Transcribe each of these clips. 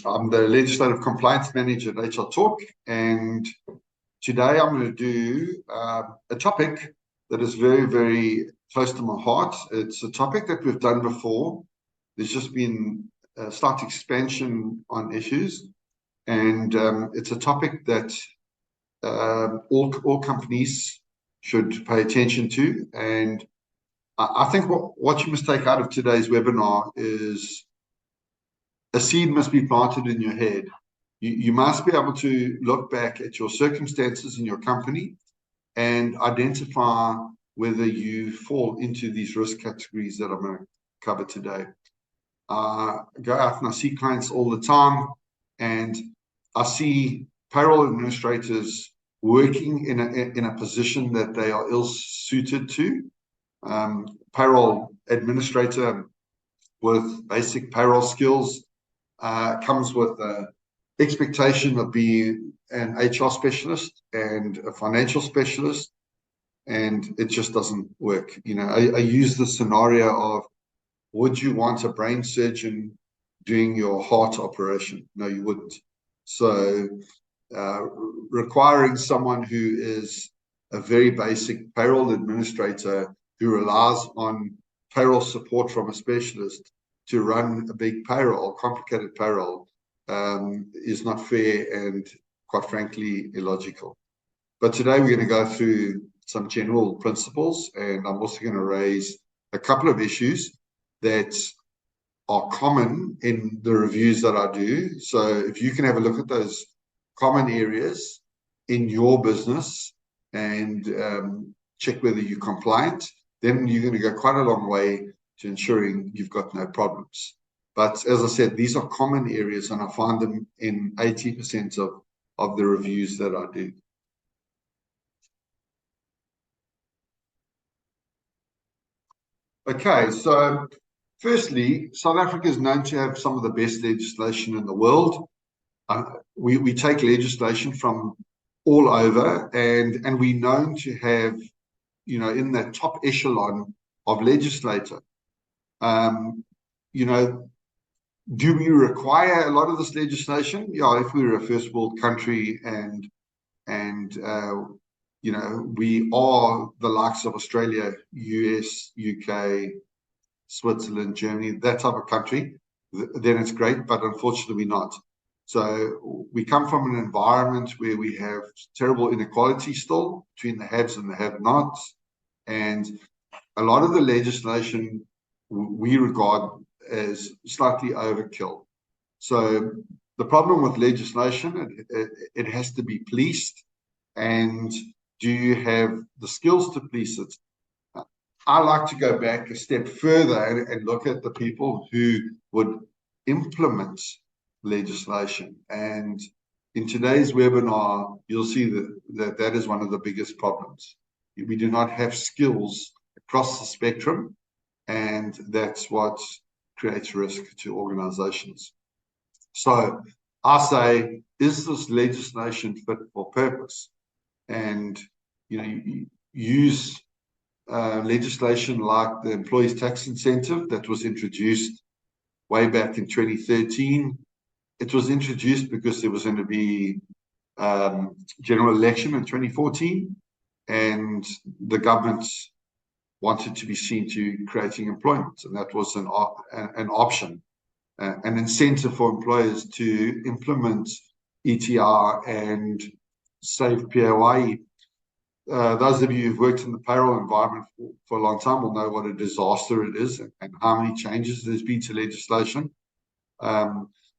I'm the Legislative Compliance Manager at HR Talk, and today I'm going to do a topic that is very, very close to my heart. It's a topic that we've done before. There's just been a slight expansion on issues, and it's a topic that all companies should pay attention to. And I think what you must take out of today's webinar is a seed must be planted in your head. You must be able to look back at your circumstances in your company and identify whether you fall into these risk categories that I'm going to cover today. I go out and I see clients all the time, and I see payroll administrators working in a position that they are ill-suited to. Payroll administrator with basic payroll skills comes with the expectation of being an HR specialist and a financial specialist, and it just doesn't work. You know, I use the scenario of, would you want a brain surgeon doing your heart operation? No, you wouldn't. So requiring someone who is a very basic payroll administrator who relies on payroll support from a specialist to run a big payroll, complicated payroll, is not fair and, quite frankly, illogical. But today we're going to go through some general principles, and I'm also going to raise a couple of issues that are common in the reviews that I do. So if you can have a look at those common areas in your business and check whether you're compliant, then you're going to go quite a long way to ensuring you've got no problems. But as I said, these are common areas, and I find them in 80% of the reviews that I do. Okay, so firstly, South Africa is known to have some of the best legislation in the world. We take legislation from all over, and we're known to have, you know, in that top echelon of legislator. You know, do we require a lot of this legislation? Yeah, if we were a first world country and you know, we are the likes of Australia, US, UK, Switzerland, Germany, that type of country, then it's great, but unfortunately we're not. So we come from an environment where we have terrible inequality still between the haves and the have-nots, and a lot of the legislation we regard as slightly overkill. So the problem with legislation, it has to be policed, and do you have the skills to police it? I like to go back a step further and look at the people who would implement legislation. And in today's webinar, you'll see that is one of the biggest problems. We do not have skills across the spectrum, and that's what creates risk to organizations. So I say, is this legislation fit for purpose? And, you know, you use legislation like the Employees Tax Incentive that was introduced way back in 2013. It was introduced because there was going to be general election in 2014, and the government wanted to be seen to creating employment, and that was an option, an incentive for employers to implement ETR and save PAYE. Those of you who've worked in the payroll environment for a long time will know what a disaster it is and how many changes there's been to legislation.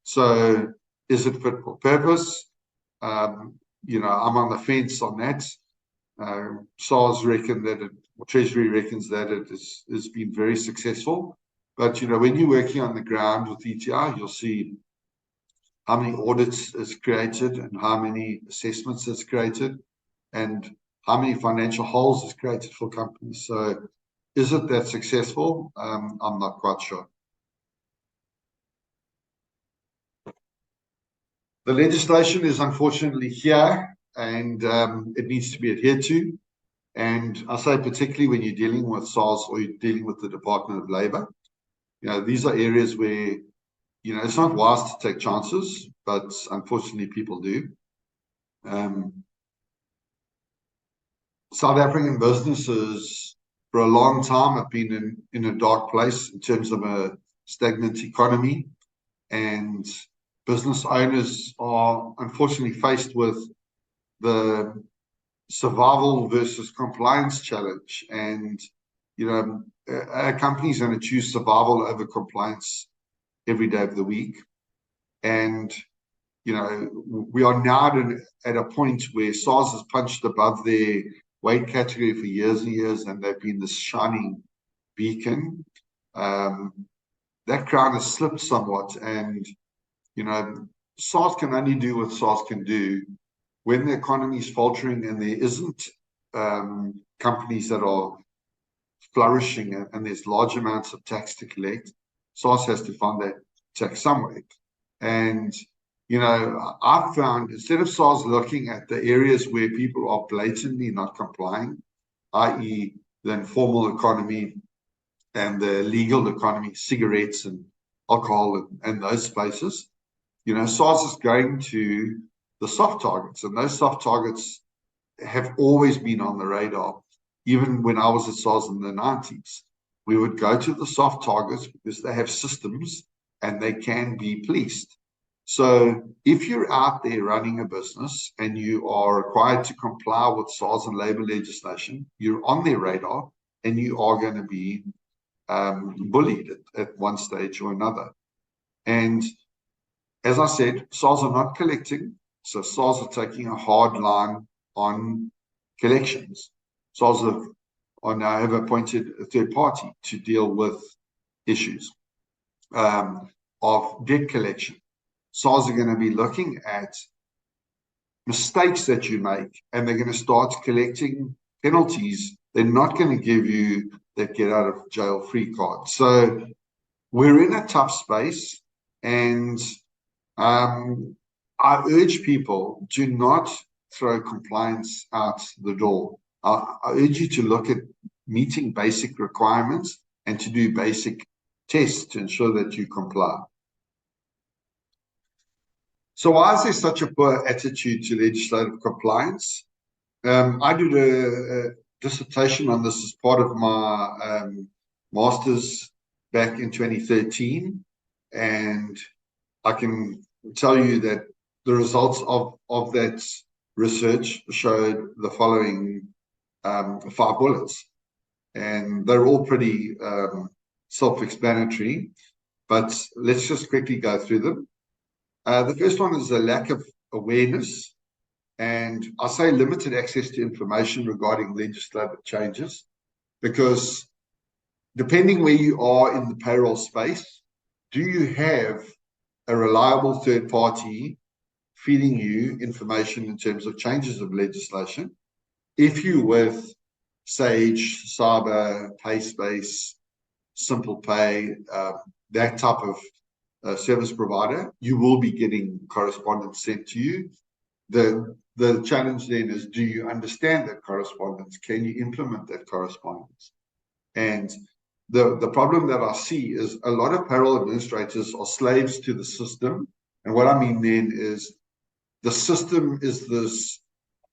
So is it fit for purpose? You know, I'm on the fence on that. SARS reckon that Treasury reckons that it has been very successful. But, you know, when you're working on the ground with ETR, you'll see how many audits is created and how many assessments is created and how many financial holes is created for companies. So is it that successful? I'm not quite sure. The legislation is unfortunately here, and it needs to be adhered to. And I say particularly when you're dealing with SARS or you're dealing with the Department of Labor, you know, these are areas where it's not wise to take chances, but unfortunately people do. South African businesses for a long time have been in a dark place in terms of a stagnant economy, and business owners are unfortunately faced with the survival versus compliance challenge. And a company's going to choose survival over compliance every day of the week. And we are now at a point where SARS has punched above their weight category for years and years, and they've been this shining beacon. That crown has slipped somewhat, and SARS can only do what SARS can do. When the economy is faltering and there isn't companies that are flourishing and there's large amounts of tax to collect, SARS has to find that tax somewhere. And I've found, instead of SARS looking at the areas where people are blatantly not complying, i.e. the informal economy and the legal economy, cigarettes and alcohol and those spaces, SARS is going to the soft targets, and those soft targets have always been on the radar. Even when I was at SARS in the 90s, we would go to the soft targets because they have systems and they can be policed. So if you're out there running a business and you are required to comply with SARS and labor legislation, you're on their radar and you are going to be bullied at one stage or another. And as I said, SARS are not collecting, so SARS are taking a hard line on collections. SARS now have appointed a third party to deal with issues of debt collection. SARS are going to be looking at mistakes that you make, and they're going to start collecting penalties. They're not going to give you that get out of jail free card. So we're in a tough space, and I urge people, do not throw compliance out the door. I urge you to look at meeting basic requirements and to do basic tests to ensure that you comply. So why is there such a poor attitude to legislative compliance? I did a dissertation on this as part of my master's back in 2013, and I can tell you that the results of that research showed the following 5 bullets, and they're all pretty self-explanatory, but let's just quickly go through them. The first one is a lack of awareness, and I say limited access to information regarding legislative changes, because depending where you are in the payroll space, do you have a reliable third party feeding you information in terms of changes of legislation? If you with Sage, Cyber, PaySpace, Simple Pay, that type of service provider, you will be getting correspondence sent to you. The challenge then is, do you understand that correspondence? Can you implement that correspondence? And the problem that I see is a lot of payroll administrators are slaves to the system. And what I mean then is the system is this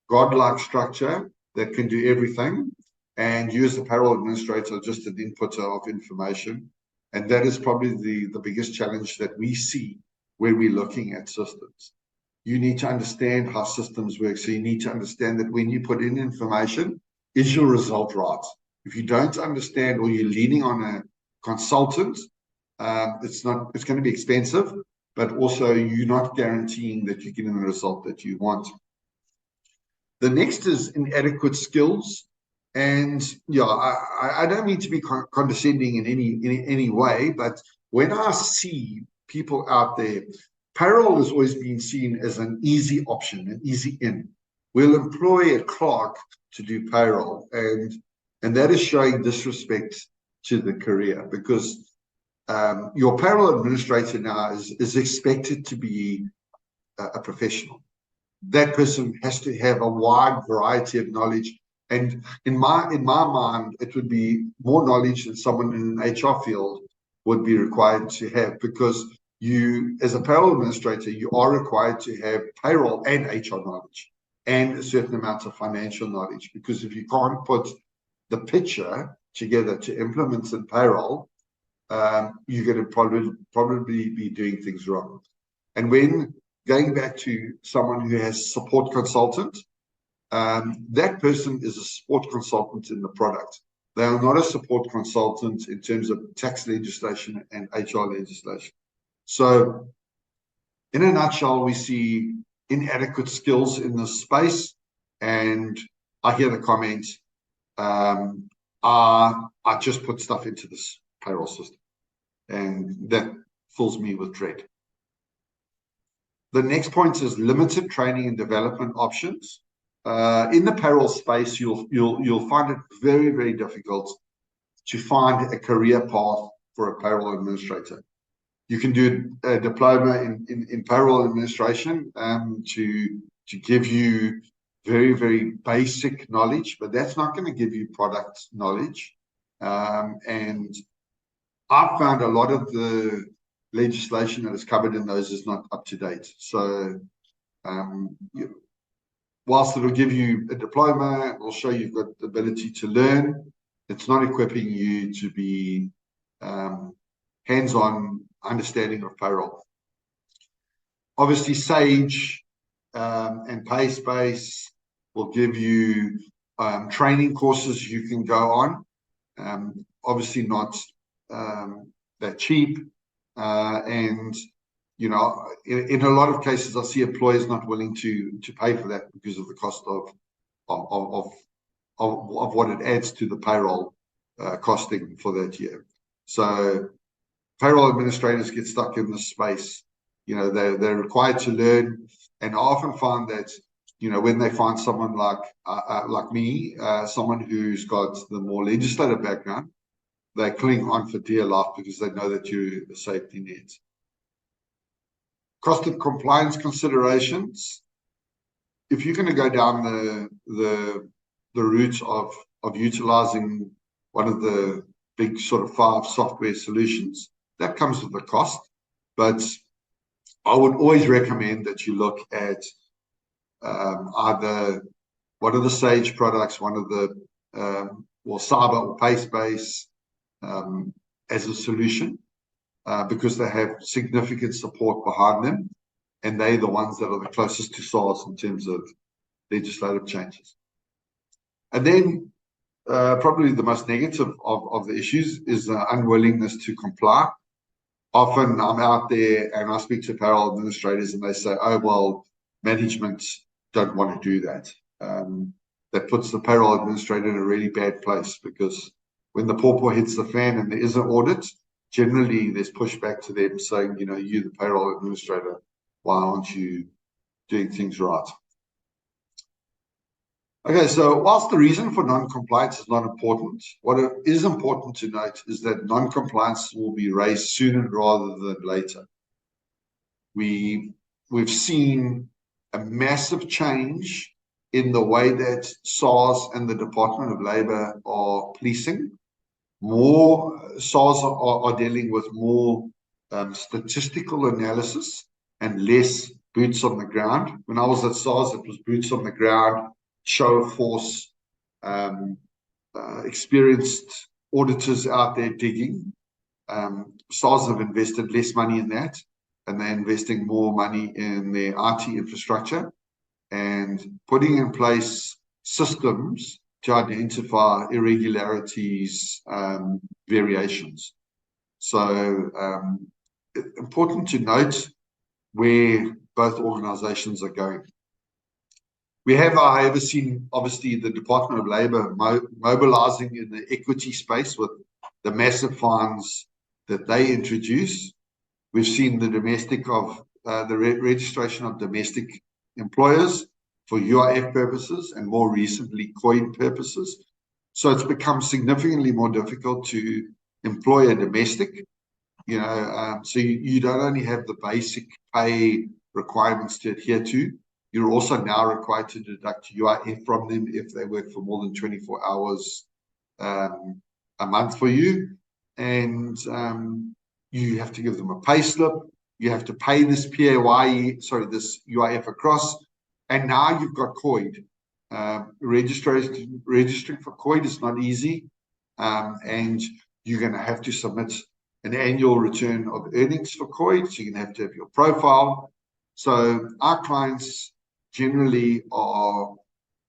godlike structure that can do everything, and you as the payroll administrator are just an inputter of information. And that is probably the biggest challenge that we see when we're looking at systems. You need to understand how systems work. So you need to understand that when you put in information, is your result right? If you don't understand, or you're leaning on a consultant, it's going to be expensive, but also you're not guaranteeing that you're getting the result that you want. The next is inadequate skills. And yeah, I don't mean to be condescending in any way, but when I see people out there, payroll has always been seen as an easy option, an easy in. We'll employ a clerk to do payroll, and that is showing disrespect to the career, because your payroll administrator now is expected to be a professional. That person has to have a wide variety of knowledge. And in my mind, it would be more knowledge than someone in an HR field would be required to have, because you, as a payroll administrator, you are required to have payroll and HR knowledge and a certain amount of financial knowledge, because if you can't put the picture together to implement in payroll, you're going to probably be doing things wrong. And when going back to someone who has support consultant, that person is a support consultant in the product. They are not a support consultant in terms of tax legislation and HR legislation. So in a nutshell, we see inadequate skills in this space, and I hear the comment, I just put stuff into this payroll system, and that fills me with dread. The next point is limited training and development options. In the payroll space, you'll find it very, very difficult to find a career path for a payroll administrator. You can do a diploma in payroll administration to give you very, very basic knowledge, but that's not going to give you product knowledge. And I've found a lot of the legislation that is covered in those is not up to date. So whilst it'll give you a diploma, it'll show you've got the ability to learn, it's not equipping you to be hands-on understanding of payroll. Obviously, Sage and PaySpace will give you training courses you can go on. Obviously not that cheap, and you know, in a lot of cases, I see employers not willing to pay for that because of the cost of what it adds to the payroll costing for that year. So payroll administrators get stuck in this space. You know, they're required to learn, and I often find that, you know, when they find someone like me, someone who's got the more legislative background, they cling on for dear life because they know that you're a safety net. Cost of compliance considerations. If you're going to go down the route of utilizing one of the big sort of 5 software solutions, that comes with a cost. But I would always recommend that you look at either one of the Sage products, one of the or Cyber or PaySpace as a solution, because they have significant support behind them, and they're the ones that are the closest to SARS in terms of legislative changes. And then probably the most negative of the issues is the unwillingness to comply. Often I'm out there and I speak to payroll administrators and they say, oh, well, management don't want to do that. That puts the payroll administrator in a really bad place, because when the pawpaw hits the fan and there is an audit, generally there's pushback to them saying, you know, you, the payroll administrator, why aren't you doing things right? Okay, so whilst the reason for non-compliance is not important, what is important to note is that non-compliance will be raised sooner rather than later. We've seen a massive change in the way that SARS and the Department of Labour are policing. More SARS are dealing with more statistical analysis and less boots on the ground. When I was at SARS, it was boots on the ground, show of force, experienced auditors out there digging. SARS have invested less money in that, and they're investing more money in their IT infrastructure and putting in place systems to identify irregularities, variations. So important to note where both organizations are going. We have, however, seen obviously the Department of Labour mobilizing in the equity space with the massive fines that they introduce. We've seen the registration of domestic employers for UIF purposes and more recently COIN purposes. So it's become significantly more difficult to employ a domestic, you know, so you don't only have the basic pay requirements to adhere to, you're also now required to deduct UIF from them if they work for more than 24 hours a month for you. And you have to give them a pay slip. You have to pay this this UIF across, and now you've got COID. Registering for COID is not easy, and you're going to have to submit an annual return of earnings for COID, so you're going to have your profile. So our clients generally are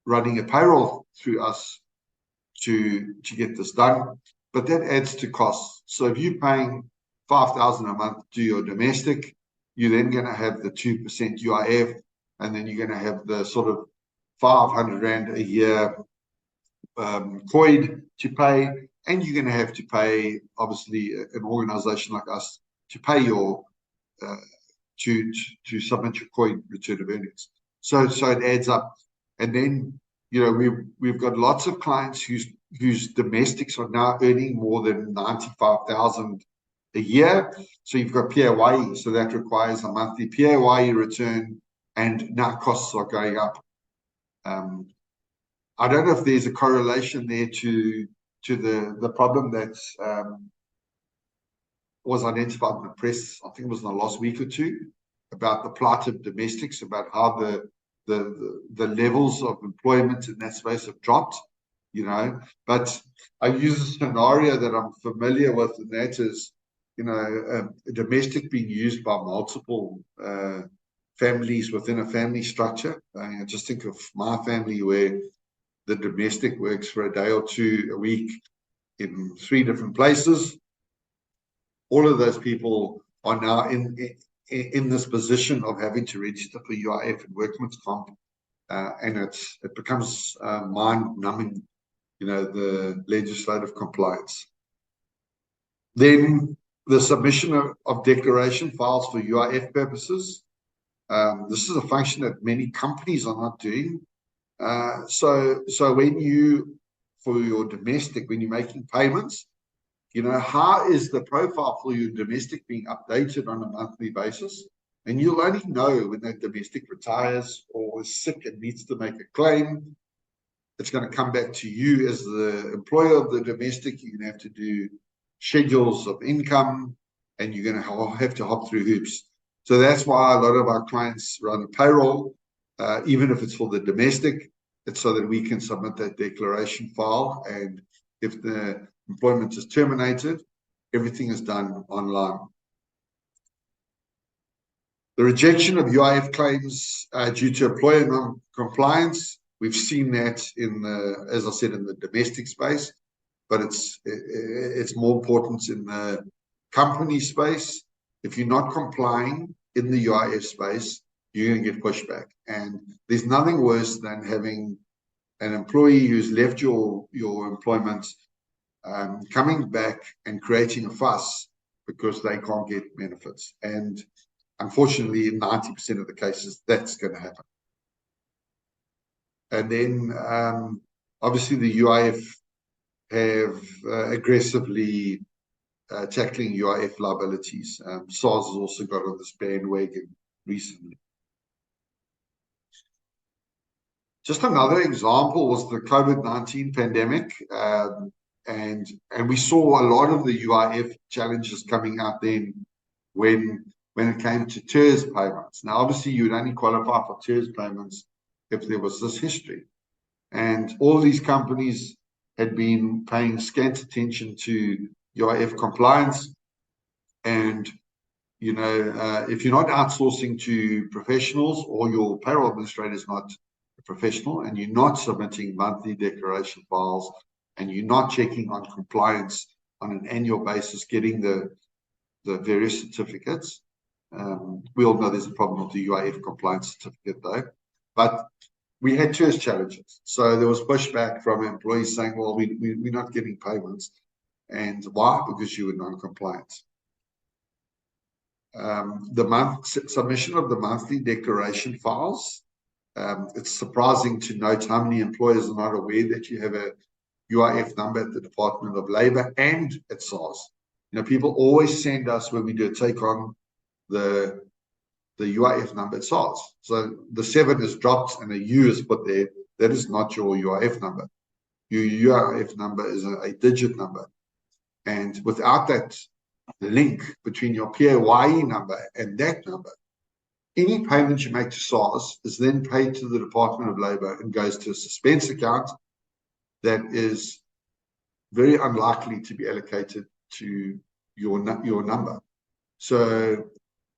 running a payroll through us to get this done, but that adds to costs. So if you're paying 5,000 a month to your domestic, you're then going to have the 2% UIF, and then you're going to have the sort of 500 Rand a year COID to pay, and you're going to have to pay, obviously, an organization like us to pay your to submit your COID return of earnings. So it adds up, and then we've got lots of clients whose domestics are now earning more than 95,000 a year. So you've got PAYE, so that requires a monthly PAYE return, and now costs are going up. I don't know if there's a correlation there to the problem that was identified in the press, I think it was in the last week or two, about the plight of domestics, about how the levels of employment in that space have dropped, But I use a scenario that I'm familiar with, and that is, a domestic being used by multiple families within a family structure. I just think of my family where the domestic works for a day or two a week in 3 different places. All of those people are now in this position of having to register for UIF and workman's comp, and it becomes mind-numbing, the legislative compliance. Then the submission of declaration files for UIF purposes. This is a function that many companies are not doing. So when for your domestic, when you're making payments, how is the profile for your domestic being updated on a monthly basis? And you'll only know when that domestic retires or is sick and needs to make a claim. It's going to come back to you as the employer of the domestic. You're going to have to do schedules of income, and you're going to have to hop through hoops. So that's why a lot of our clients run a payroll, even if it's for the domestic. It's so that we can submit that declaration file, and if the employment is terminated, everything is done online. The rejection of UIF claims due to employer non-compliance, we've seen that as I said, in the domestic space, but it's more important in the company space. If you're not complying in the UIF space, you're going to get pushback. And there's nothing worse than having an employee who's left your employment coming back and creating a fuss because they can't get benefits. And unfortunately, in 90% of the cases, that's going to happen. And then, obviously, the UIF have aggressively tackling UIF liabilities. SARS has also got on this bandwagon recently. Just another example was the COVID-19 pandemic. And we saw a lot of the UIF challenges coming out then when it came to TERS payments. Now, obviously, you would only qualify for TERS payments if there was this history. And all these companies had been paying scant attention to UIF compliance. And, if you're not outsourcing to professionals, or your payroll administrator is not a professional, and you're not submitting monthly declaration files, and you're not checking on compliance on an annual basis, getting the various certificates. We all know there's a problem with the UIF compliance certificate, though. But we had TERS challenges. So there was pushback from employees saying, well, we're not getting payments. And why? Because you were non-compliant. Submission of the monthly declaration files. It's surprising to note how many employers are not aware that you have a UIF number at the Department of Labor and at SARS. People always send us, when we do a take on, the UIF number at SARS. So the 7 is dropped and a U is put there. That is not your UIF number. Your UIF number is a digit number. And without that link between your PAYE number and that number, any payment you make to SARS is then paid to the Department of Labour and goes to a suspense account that is very unlikely to be allocated to your number. So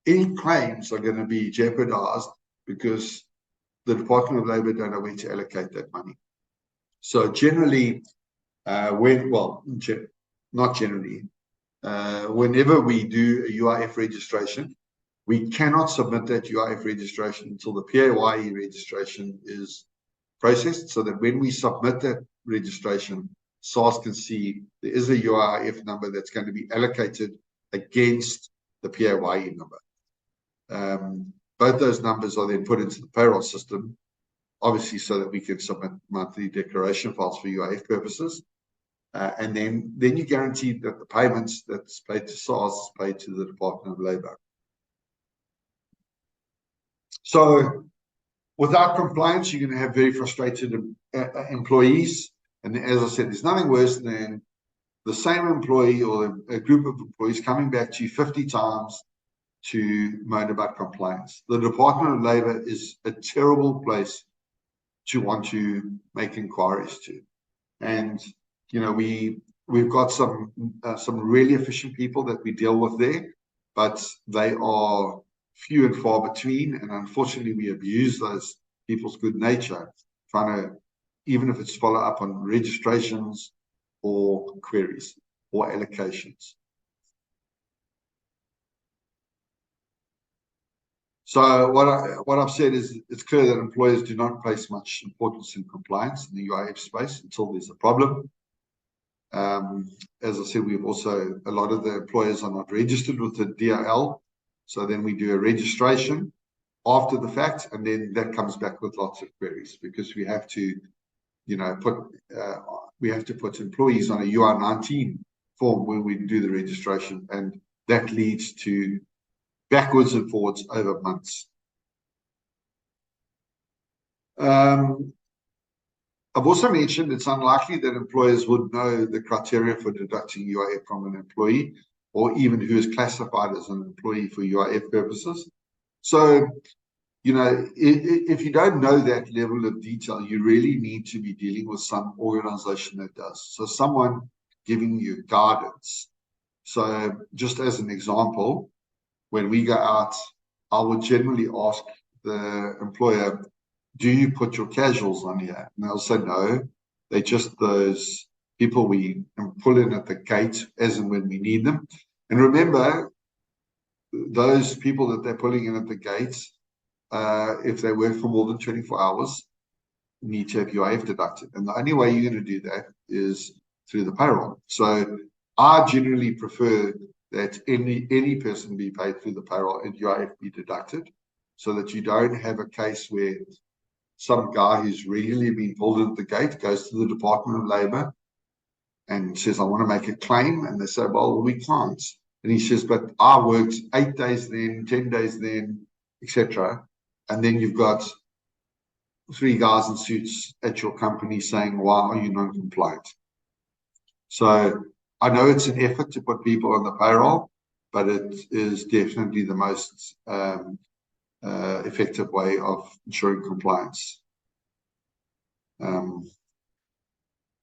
any claims are going to be jeopardized because the Department of Labour don't know where to allocate that money. So generally, not generally, whenever we do a UIF registration, we cannot submit that UIF registration until the PAYE registration is processed, so that when we submit that registration, SARS can see there is a UIF number that's going to be allocated against the PAYE number. Both those numbers are then put into the payroll system, obviously so that we can submit monthly declaration files for UIF purposes. And then you guarantee that the payments that's paid to SARS is paid to the Department of Labour. So without compliance, you're going to have very frustrated employees. And as I said, there's nothing worse than the same employee or a group of employees coming back to you 50 times to moan about compliance. The Department of Labour is a terrible place to want to make inquiries to. And, you know, we've got some really efficient people that we deal with there, but they are few and far between, and unfortunately we abuse those people's good nature, trying to, even if it's follow up on registrations or queries or allocations. So what I've said is it's clear that employers do not place much importance in compliance in the UIF space until there's a problem. As I said, we've also, a lot of the employers are not registered with the DIL. So then we do a registration after the fact, and then that comes back with lots of queries because we have to, you know, put employees on a UR19 form when we do the registration, and that leads to backwards and forwards over months. I've also mentioned it's unlikely that employers would know the criteria for deducting UIF from an employee, or even who is classified as an employee for UIF purposes. So, you know, if you don't know that level of detail, you really need to be dealing with some organization that does. So someone giving you guidance. So just as an example, when we go out, I would generally ask the employer, do you put your casuals on here? And they'll say no. They're just those people we pull in at the gate as and when we need them. And remember, those people that they're pulling in at the gates, if they work for more than 24 hours, need to have UIF deducted. And the only way you're going to do that is through the payroll. So I generally prefer that any person be paid through the payroll and UIF be deducted, so that you don't have a case where some guy who's regularly been pulled in at the gate goes to the Department of Labour and says, I want to make a claim. And they say, well, we can't. And he says, but I worked 8 days then, 10 days then, etc. And then you've got 3 guys in suits at your company saying, why are you non-compliant? So I know it's an effort to put people on the payroll, but it is definitely the most effective way of ensuring compliance.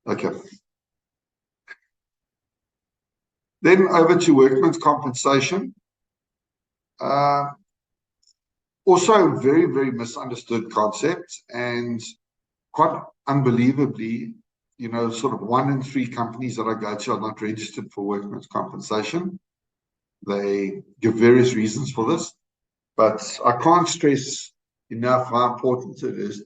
Okay. Then over to workmen's compensation. Also a very, very misunderstood concept, and quite unbelievably, you know, sort of 1 in 3 companies that I go to are not registered for workmen's compensation. They give various reasons for this, but I can't stress enough how important it is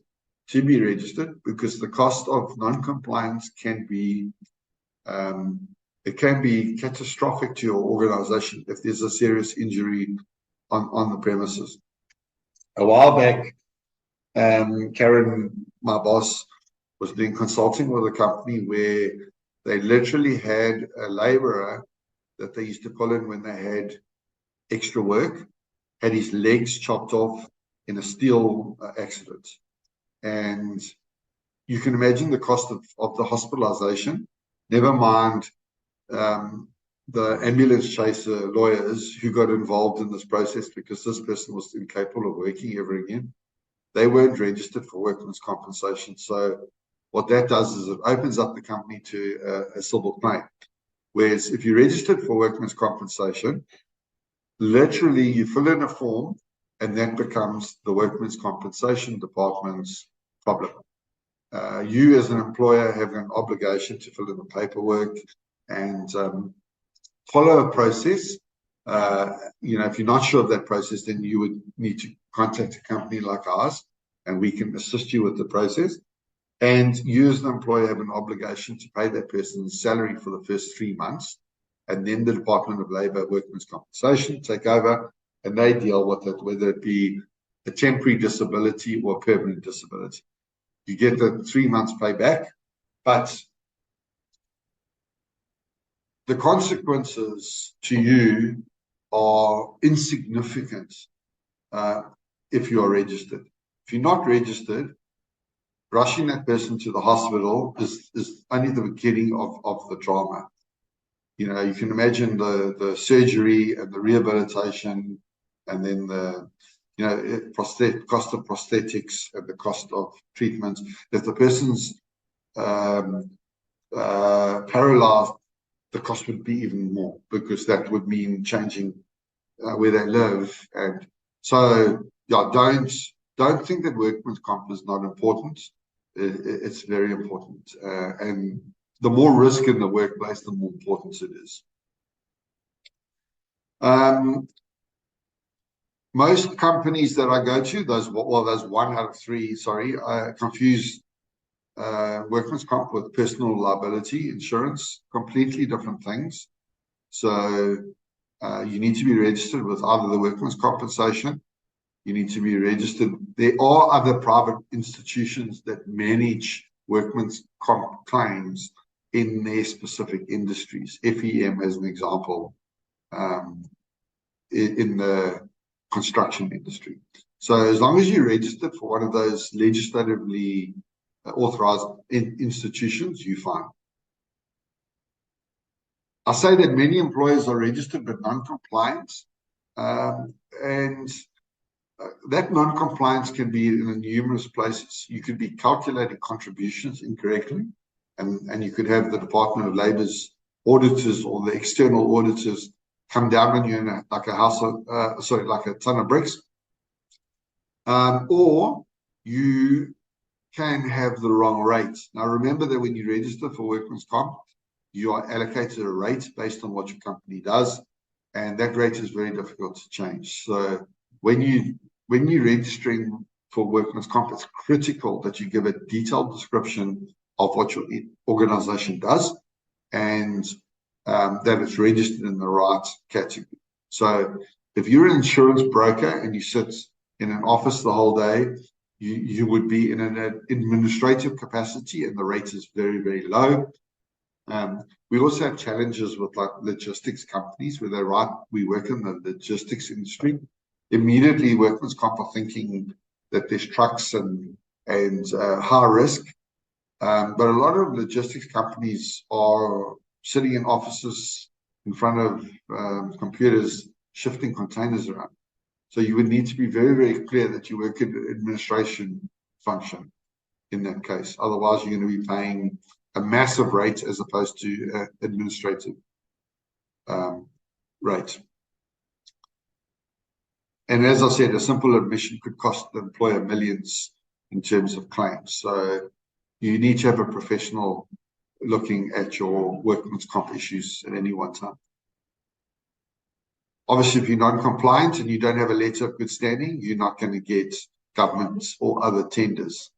to be registered, because the cost of non-compliance can be it can be catastrophic to your organization if there's a serious injury on the premises. A while back, Karen, my boss, was doing consulting with a company where they literally had a laborer that they used to pull in when they had extra work, had his legs chopped off in a steel accident. And you can imagine the cost of the hospitalization, never mind the ambulance chaser lawyers who got involved in this process because this person was incapable of working ever again. They weren't registered for workman's compensation. So what that does is it opens up the company to a civil claim. Whereas if you're registered for workman's compensation, literally you fill in a form and that becomes the workman's compensation department's problem. You as an employer have an obligation to fill in the paperwork and follow a process. If you're not sure of that process, then you would need to contact a company like ours and we can assist you with the process. And you as an employer have an obligation to pay that person's salary for the first 3 months. And then the Department of Labour, Workmen's Compensation take over and they deal with it, whether it be a temporary disability or a permanent disability. You get the 3 months pay back, but the consequences to you are insignificant if you are registered. If you're not registered, rushing that person to the hospital is only the beginning of the drama. You can imagine the surgery and the rehabilitation and then the cost of prosthetics and the cost of treatments. If the person's paralyzed, the cost would be even more because that would mean changing where they live. And so, yeah, don't think that workman's comp is not important. It's very important. And the more risk in the workplace, the more important it is. Most companies that I go to, those 1 out of 3, confuse workman's comp with personal liability insurance, completely different things. So you need to be registered with either the workman's compensation. You need to be registered. There are other private institutions that manage workman's comp claims in their specific industries. FEM, as an example, in the construction industry. So as long as you're registered for one of those legislatively authorized institutions, you're fine. I say that many employers are registered but non-compliant, and that non-compliance can be in numerous places. You could be calculating contributions incorrectly, and you could have the Department of Labour's auditors or the external auditors come down on you in like a ton of bricks. Or you can have the wrong rate. Now, remember that when you register for workman's comp, you are allocated a rate based on what your company does, and that rate is very difficult to change. So when you're registering for workman's comp, it's critical that you give a detailed description of what your organization does and that it's registered in the right category. So if you're an insurance broker and you sit in an office the whole day, you would be in an administrative capacity and the rate is very, very low. We also have challenges with like logistics companies where we work in the logistics industry. Immediately workman's comp are thinking that there's trucks and high risk. But a lot of logistics companies are sitting in offices in front of computers, shifting containers around. So you would need to be very, very clear that you work in an administration function in that case. Otherwise, you're going to be paying a massive rate as opposed to administrative rate. And as I said, a simple admission could cost the employer millions in terms of claims. So you need to have a professional looking at your workman's comp issues at any one time. Obviously, if you're non-compliant and you don't have a letter of good standing, you're not going to get government or other tenders.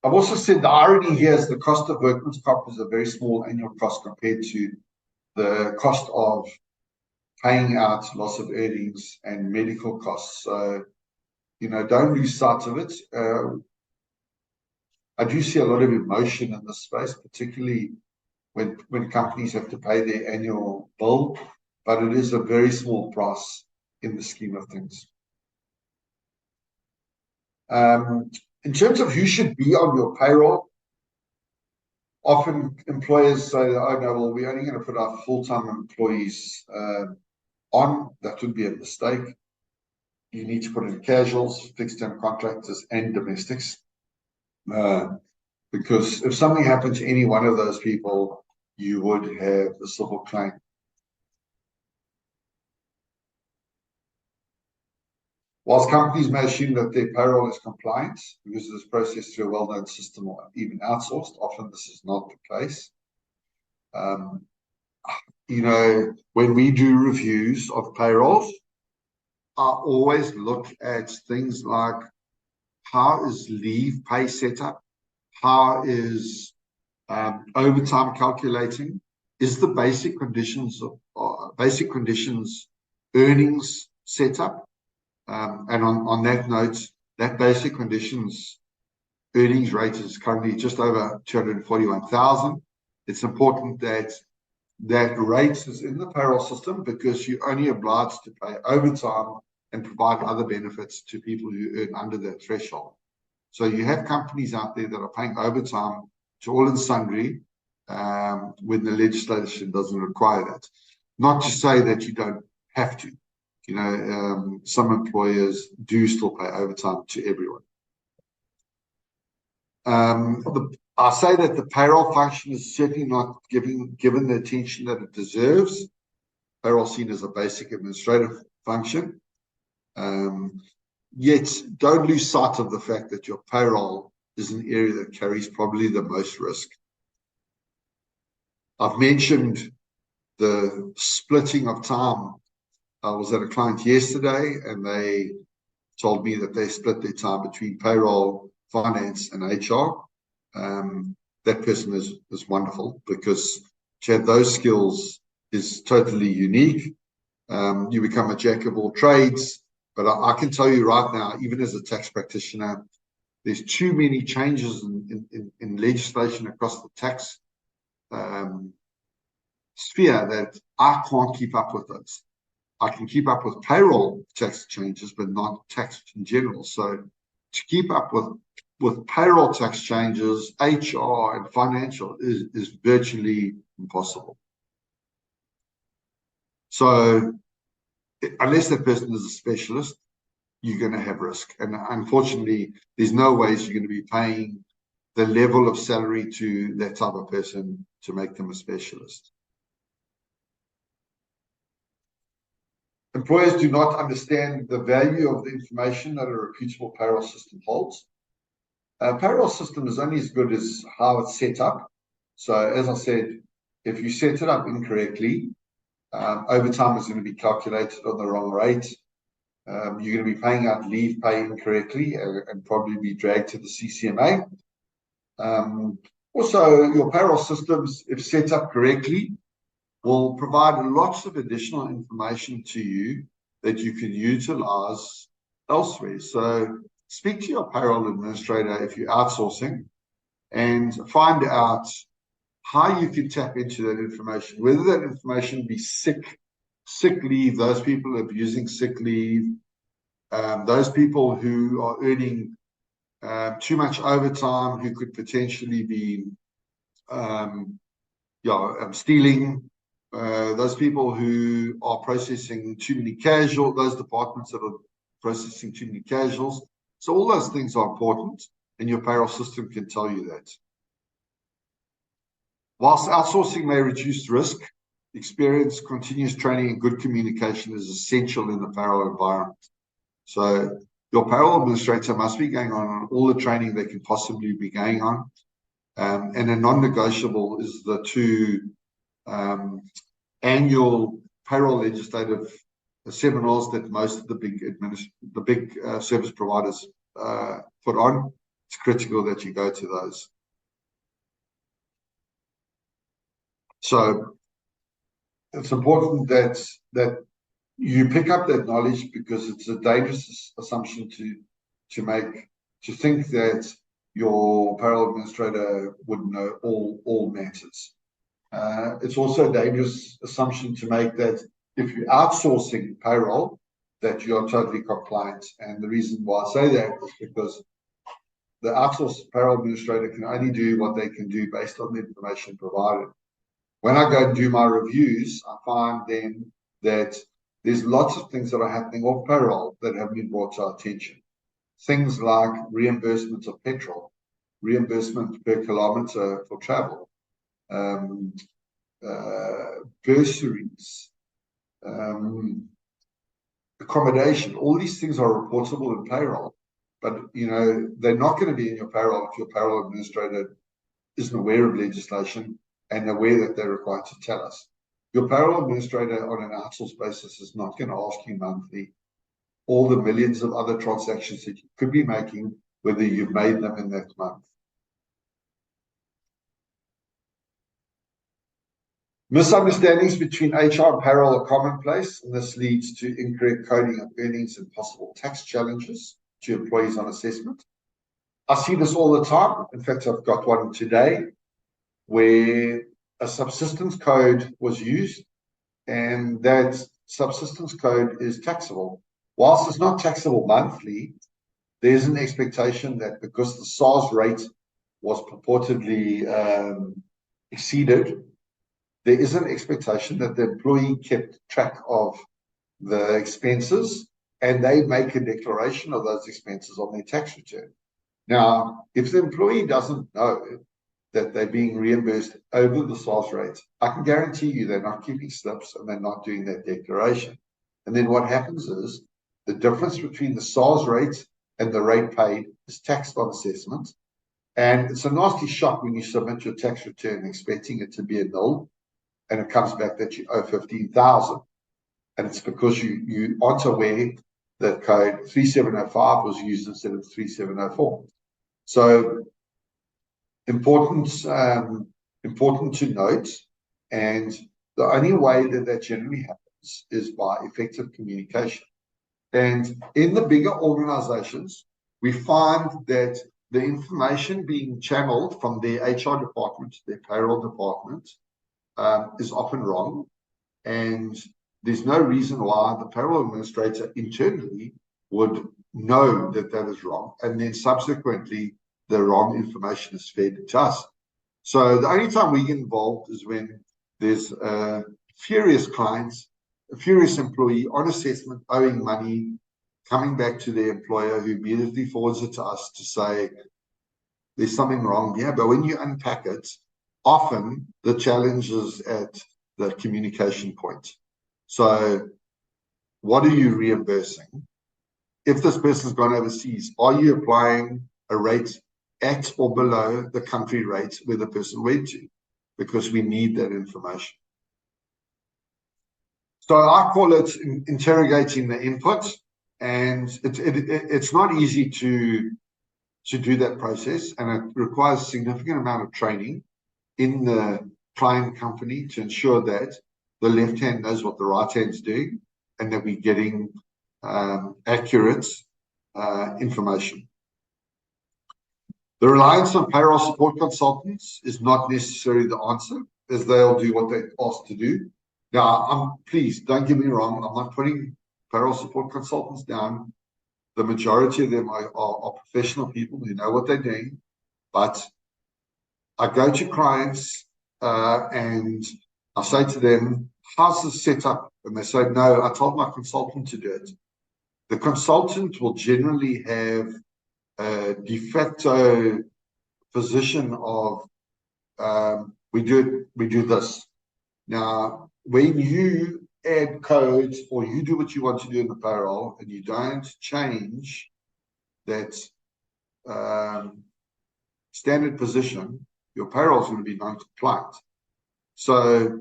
I've also said the irony here is the cost of workman's comp is a very small annual cost compared to the cost of paying out loss of earnings and medical costs. So, don't lose sight of it. I do see a lot of emotion in this space, particularly when companies have to pay their annual bill, but it is a very small price in the scheme of things. In terms of who should be on your payroll, often employers say, oh no, well, we're only going to put our full-time employees on. That would be a mistake. You need to put in casuals, fixed-term contractors, and domestics. Because if something happened to any one of those people, you would have a civil claim. Whilst companies may assume that their payroll is compliant because it is processed through a well-known system or even outsourced, often this is not the case. When we do reviews of payrolls, I always look at things like how is leave pay set up? How is overtime calculating? Is the basic conditions earnings set up? And on that note, that basic conditions earnings rate is currently just over 241,000. It's important that that rate is in the payroll system because you're only obliged to pay overtime and provide other benefits to people who earn under that threshold. So you have companies out there that are paying overtime to all and sundry when the legislation doesn't require that. Not to say that you don't have to. Some employers do still pay overtime to everyone. I say that the payroll function is certainly not given the attention that it deserves. Payroll seen as a basic administrative function. Yet, don't lose sight of the fact that your payroll is an area that carries probably the most risk. I've mentioned the splitting of time. I was at a client yesterday and they told me that they split their time between payroll, finance, and HR. That person is wonderful because to have those skills is totally unique. You become a jack of all trades. But I can tell you right now, even as a tax practitioner, there's too many changes in legislation across the tax sphere that I can't keep up with those. I can keep up with payroll tax changes, but not tax in general. So to keep up with payroll tax changes, HR and financial is virtually impossible. So unless that person is a specialist, you're going to have risk. And unfortunately, there's no ways you're going to be paying the level of salary to that type of person to make them a specialist. Employers do not understand the value of the information that a reputable payroll system holds. A payroll system is only as good as how it's set up. So as I said, if you set it up incorrectly, overtime is going to be calculated on the wrong rate. You're going to be paying out leave pay incorrectly and probably be dragged to the CCMA. Also, your payroll systems, if set up correctly, will provide lots of additional information to you that you can utilize elsewhere. So speak to your payroll administrator if you're outsourcing and find out how you can tap into that information, whether that information be sick leave, those people abusing sick leave, those people who are earning too much overtime, who could potentially be stealing, those people who are processing too many casuals, those departments that are processing too many casuals. So all those things are important, and your payroll system can tell you that. Whilst outsourcing may reduce risk, experience, continuous training, and good communication is essential in the payroll environment. So your payroll administrator must be going on all the training they can possibly be going on. And a non-negotiable is the 2 annual payroll legislative seminars that most of the big service providers put on. It's critical that you go to those. So it's important that you pick up that knowledge because it's a dangerous assumption to make, to think that your payroll administrator would know all matters. It's also a dangerous assumption to make that if you're outsourcing payroll, that you are totally compliant. And the reason why I say that is because the outsourced payroll administrator can only do what they can do based on the information provided. When I go and do my reviews, I find then that there's lots of things that are happening off payroll that have been brought to our attention. Things like reimbursement of petrol, reimbursement per kilometer for travel, bursaries, accommodation. All these things are reportable in payroll, but they're not going to be in your payroll if your payroll administrator isn't aware of legislation and aware that they're required to tell us. Your payroll administrator on an outsourced basis is not going to ask you monthly all the millions of other transactions that you could be making, whether you've made them in that month. Misunderstandings between HR and payroll are commonplace, and this leads to incorrect coding of earnings and possible tax challenges to employees on assessment. I see this all the time. In fact, I've got one today where a subsistence code was used, and that subsistence code is taxable. Whilst it's not taxable monthly, there's an expectation that because the SARS rate was purportedly exceeded, there is an expectation that the employee kept track of the expenses and they make a declaration of those expenses on their tax return. Now, if the employee doesn't know that they're being reimbursed over the SARS rate, I can guarantee you they're not keeping slips and they're not doing that declaration. And then what happens is the difference between the SARS rate and the rate paid is taxed on assessment. And it's a nasty shock when you submit your tax return expecting it to be a nil, and it comes back that you owe 15,000. And it's because you aren't aware that code 3705 was used instead of 3704. So important to note, and the only way that generally happens is by effective communication. And in the bigger organizations, we find that the information being channeled from their HR department to their payroll department is often wrong. And there's no reason why the payroll administrator internally would know that that is wrong. And then subsequently, the wrong information is fed to us. So the only time we get involved is when there's furious clients, a furious employee on assessment owing money, coming back to their employer who immediately forwards it to us to say, there's something wrong here. But when you unpack it, often the challenge is at the communication point. So what are you reimbursing? If this person's gone overseas, are you applying a rate at or below the country rate where the person went to? Because we need that information. So I call it interrogating the input, and it's not easy to do that process, and it requires a significant amount of training in the client company to ensure that the left hand knows what the right hand's doing and that we're getting accurate information. The reliance on payroll support consultants is not necessarily the answer, as they'll do what they're asked to do. Now, please don't get me wrong, I'm not putting payroll support consultants down. The majority of them are professional people who know what they're doing, but I go to clients and I say to them, how's this set up? And they say, no, I told my consultant to do it. The consultant will generally have a de facto position of we do this. Now, when you add codes or you do what you want to do in the payroll and you don't change that standard position, your payroll is going to be non-compliant. So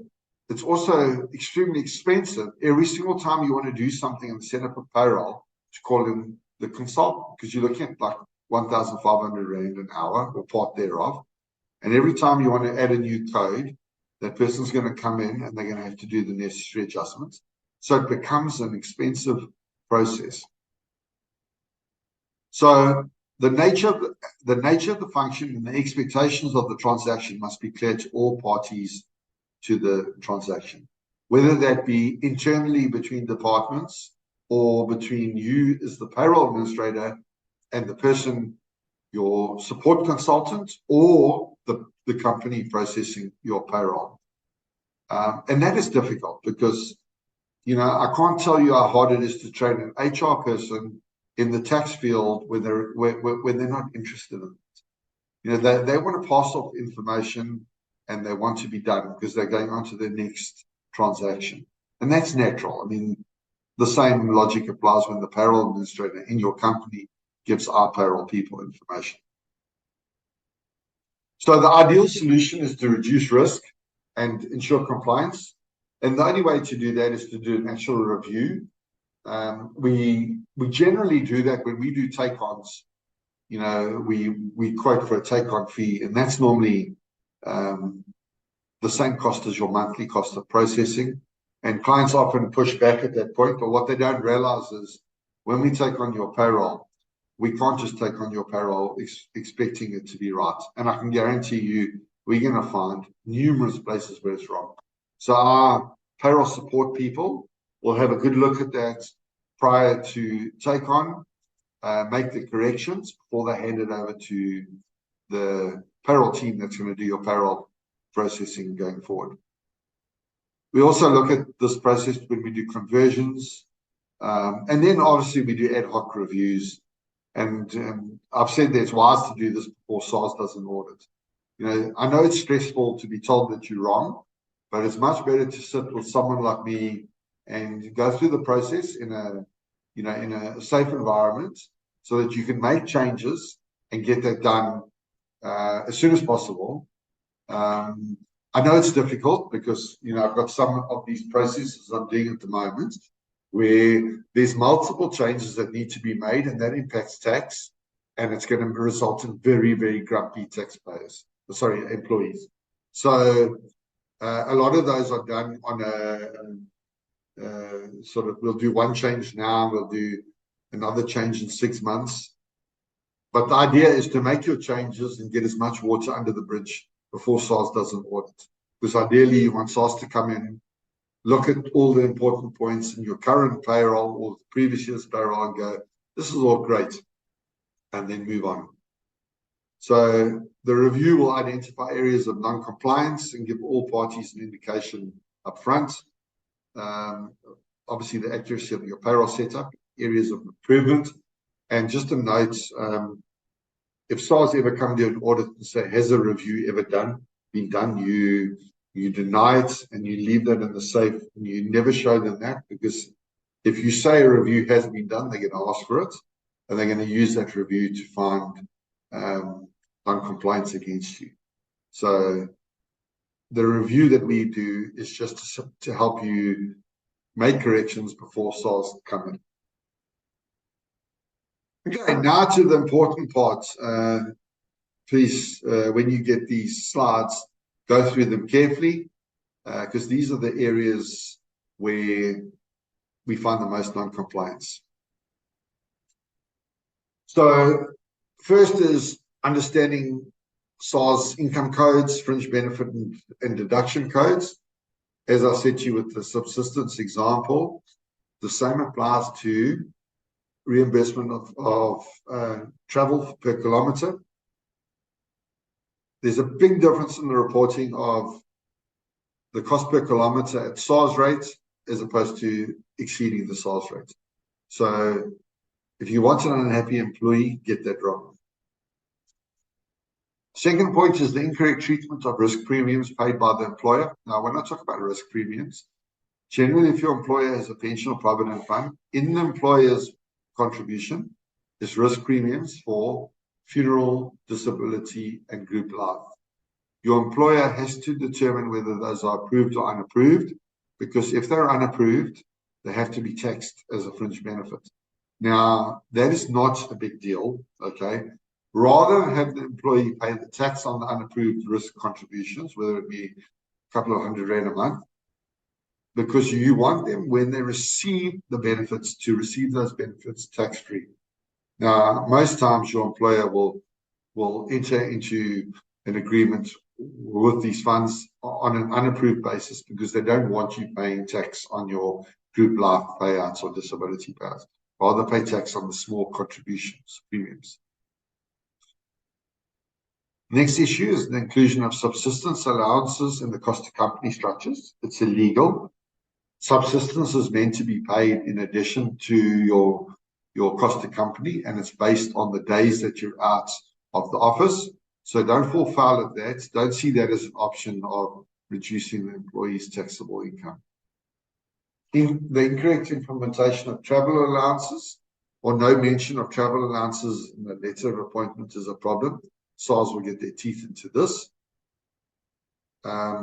it's also extremely expensive every single time you want to do something and set up a payroll to call in the consultant, because you're looking at like 1,500 Rand an hour or part thereof. And every time you want to add a new code, that person's going to come in and they're going to have to do the necessary adjustments. So it becomes an expensive process. So the nature of the function and the expectations of the transaction must be clear to all parties to the transaction, whether that be internally between departments or between you as the payroll administrator and the person your support consultant, or the company processing your payroll. And that is difficult because, I can't tell you how hard it is to train an HR person in the tax field when they're not interested in it. They want to pass off information and they want to be done because they're going on to their next transaction. And that's natural. I mean, the same logic applies when the payroll administrator in your company gives our payroll people information. So the ideal solution is to reduce risk and ensure compliance. And the only way to do that is to do an actual review. We generally do that when we do take-ons. We quote for a take-on fee, and that's normally the same cost as your monthly cost of processing. And clients often push back at that point, but what they don't realize is when we take on your payroll, we can't just take on your payroll expecting it to be right. And I can guarantee you, we're going to find numerous places where it's wrong. So our payroll support people will have a good look at that prior to take on, make the corrections before they hand it over to the payroll team that's going to do your payroll processing going forward. We also look at this process when we do conversions, and then obviously we do ad hoc reviews. And I've said that it's wise to do this before SARS does an audit. I know it's stressful to be told that you're wrong, but it's much better to sit with someone like me and go through the process in a safe environment so that you can make changes and get that done as soon as possible. I know it's difficult because, I've got some of these processes I'm doing at the moment where there's multiple changes that need to be made, and that impacts tax, and it's going to result in very, very grumpy employees. So a lot of those are done on we'll do one change now, we'll do another change in 6 months. But the idea is to make your changes and get as much water under the bridge before SARS does an audit. Because ideally, you want SARS to come in, look at all the important points in your current payroll or the previous year's payroll and go, this is all great, and then move on. So the review will identify areas of non-compliance and give all parties an indication up front. Obviously, the accuracy of your payroll setup, areas of improvement. And just a note, if SARS ever come to an audit and say, has a review ever been done, you deny it and you leave that in the safe, and you never show them that, because if you say a review has been done, they're going to ask for it, and they're going to use that review to find non-compliance against you. So the review that we do is just to help you make corrections before SARS come in. Okay, now to the important part. Please, when you get these slides, go through them carefully, because these are the areas where we find the most non-compliance. So first is understanding SARS income codes, fringe benefit and deduction codes. As I said to you with the subsistence example, the same applies to reimbursement of travel per kilometer. There's a big difference in the reporting of the cost per kilometer at SARS rate as opposed to exceeding the SARS rate. So if you want an unhappy employee, get that wrong. Second point is the incorrect treatment of risk premiums paid by the employer. Now, when I talk about risk premiums, generally, if your employer has a pension or provident fund, in the employer's contribution is risk premiums for funeral, disability, and group life. Your employer has to determine whether those are approved or unapproved, because if they're unapproved, they have to be taxed as a fringe benefit. Now, that is not a big deal, okay? Rather than have the employee pay the tax on the unapproved risk contributions, whether it be a couple of $100 a month, because you want them, when they receive the benefits, to receive those benefits tax-free. Now, most times your employer will enter into an agreement with these funds on an unapproved basis because they don't want you paying tax on your group life payouts or disability payouts. Rather pay tax on the small contributions, premiums. Next issue is the inclusion of subsistence allowances in the cost of company structures. It's illegal. Subsistence is meant to be paid in addition to your cost of company, and it's based on the days that you're out of the office. So don't fall foul of that. Don't see that as an option of reducing the employee's taxable income. The incorrect implementation of travel allowances or no mention of travel allowances in the letter of appointment is a problem. SARS will get their teeth into this.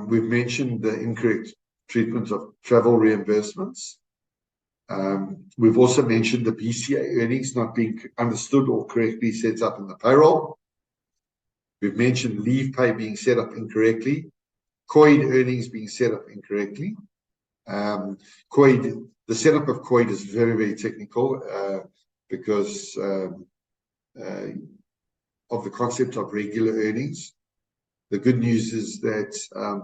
We've mentioned the incorrect treatment of travel reimbursements. We've also mentioned the BCA earnings not being understood or correctly set up in the payroll. We've mentioned leave pay being set up incorrectly, COID earnings being set up incorrectly. COID, the setup of COID is very, very technical because of the concept of regular earnings. The good news is that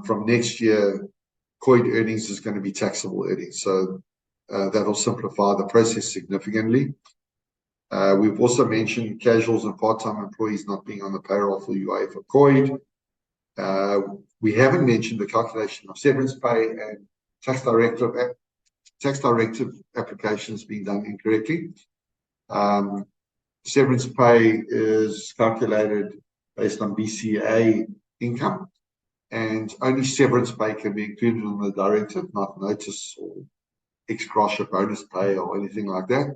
from next year, COID earnings is going to be taxable earnings. So that'll simplify the process significantly. We've also mentioned casuals and part-time employees not being on the payroll for UIF or COID. We haven't mentioned the calculation of severance pay and tax directive applications being done incorrectly. Severance pay is calculated based on BCA income, and only severance pay can be included in the directive, not notice or ex gratia bonus pay or anything like that.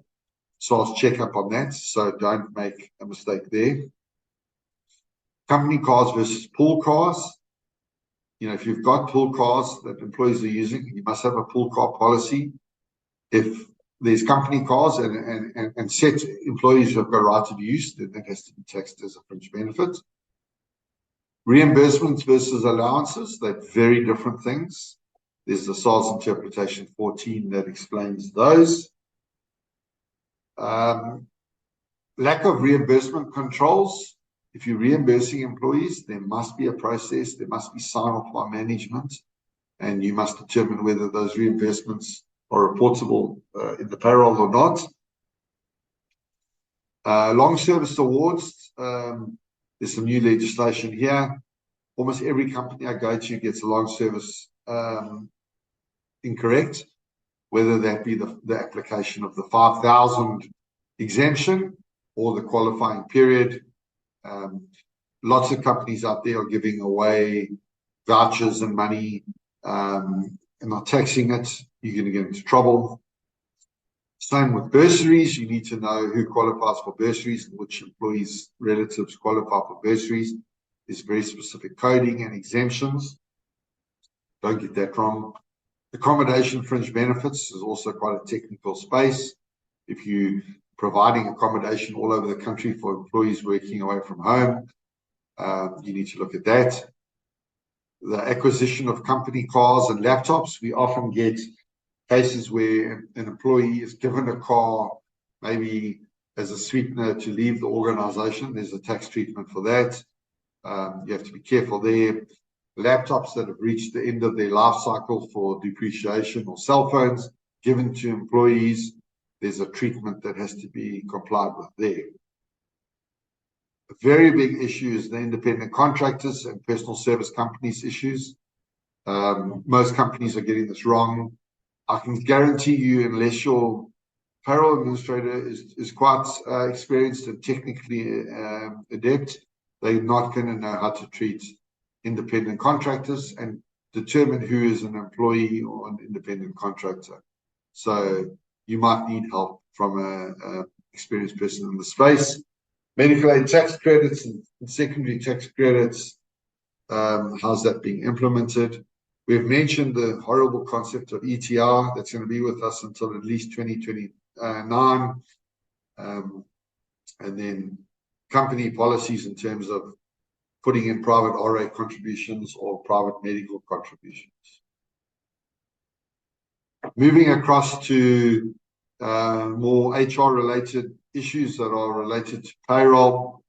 So I'll check up on that, so don't make a mistake there. Company cars versus pool cars. You know, if you've got pool cars that employees are using, you must have a pool car policy. If there's company cars and set employees who have got right of use, then that has to be taxed as a fringe benefit. Reimbursements versus allowances, they're very different things. There's the SARS interpretation 14 that explains those. Lack of reimbursement controls. If you're reimbursing employees, there must be a process, there must be sign-off by management, and you must determine whether those reimbursements are reportable in the payroll or not. Long service awards, there's some new legislation here. Almost every company I go to gets a long service incorrect, whether that be the application of the 5,000 exemption or the qualifying period. Lots of companies out there are giving away vouchers and money and not taxing it. You're going to get into trouble. Same with bursaries. You need to know who qualifies for bursaries and which employees' relatives qualify for bursaries. There's very specific coding and exemptions. Don't get that wrong. Accommodation fringe benefits is also quite a technical space. If you're providing accommodation all over the country for employees working away from home, you need to look at that. The acquisition of company cars and laptops. We often get cases where an employee is given a car, maybe as a sweetener to leave the organization. There's a tax treatment for that. You have to be careful there. Laptops that have reached the end of their life cycle for depreciation or cell phones given to employees, there's a treatment that has to be complied with there. A very big issue is the independent contractors and personal service companies issues. Most companies are getting this wrong. I can guarantee you, unless your payroll administrator is quite experienced and technically adept, they're not going to know how to treat independent contractors and determine who is an employee or an independent contractor. So you might need help from an experienced person in the space. Medical aid tax credits and secondary tax credits, how's that being implemented? We've mentioned the horrible concept of ETR that's going to be with us until at least 2029. And then company policies in terms of putting in private RA contributions or private medical contributions. Moving across to more HR-related issues that are related to payroll,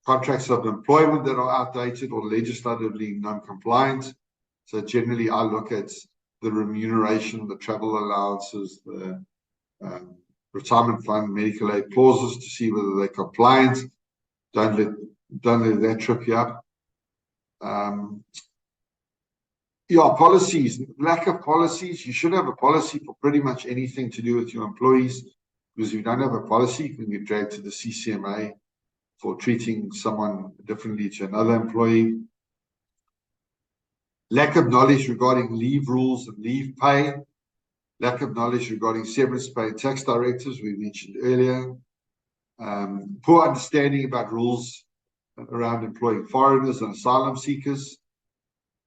contracts of employment that are outdated or legislatively non-compliant. So generally, I look at the remuneration, the travel allowances, the retirement fund, medical aid clauses to see whether they're compliant. Don't let don't let that trip you up. Yeah, policies, lack of policies. You should have a policy for pretty much anything to do with your employees, because if you don't have a policy, you can get dragged to the CCMA for treating someone differently to another employee. Lack of knowledge regarding leave rules and leave pay. Lack of knowledge regarding severance pay and tax directives we mentioned earlier. Poor understanding about rules around employing foreigners and asylum seekers.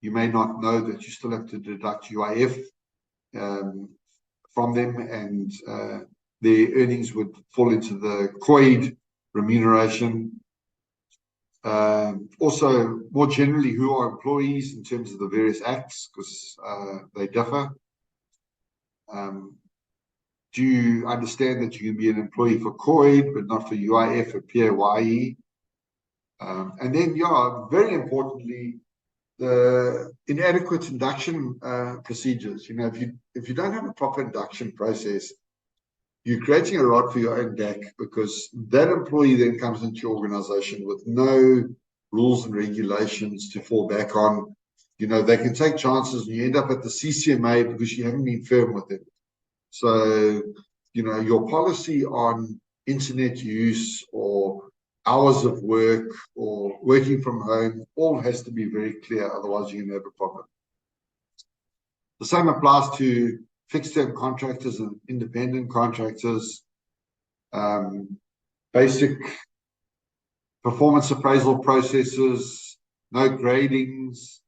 You may not know that you still have to deduct UIF from them, and their earnings would fall into the COID remuneration. Also, more generally, who are employees in terms of the various acts, because they differ. Do you understand that you can be an employee for COID, but not for UIF or PAYE? And then, yeah, very importantly, the inadequate induction procedures. You know, if you don't have a proper induction process, you're creating a rod for your own back, because that employee then comes into your organization with no rules and regulations to fall back on. You know, they can take chances and you end up at the CCMA because you haven't been firm with them. So, you know, your policy on internet use or hours of work or working from home, all has to be very clear, otherwise you're going to have a problem. The same applies to fixed-term contractors and independent contractors. Basic performance appraisal processes, no gradings,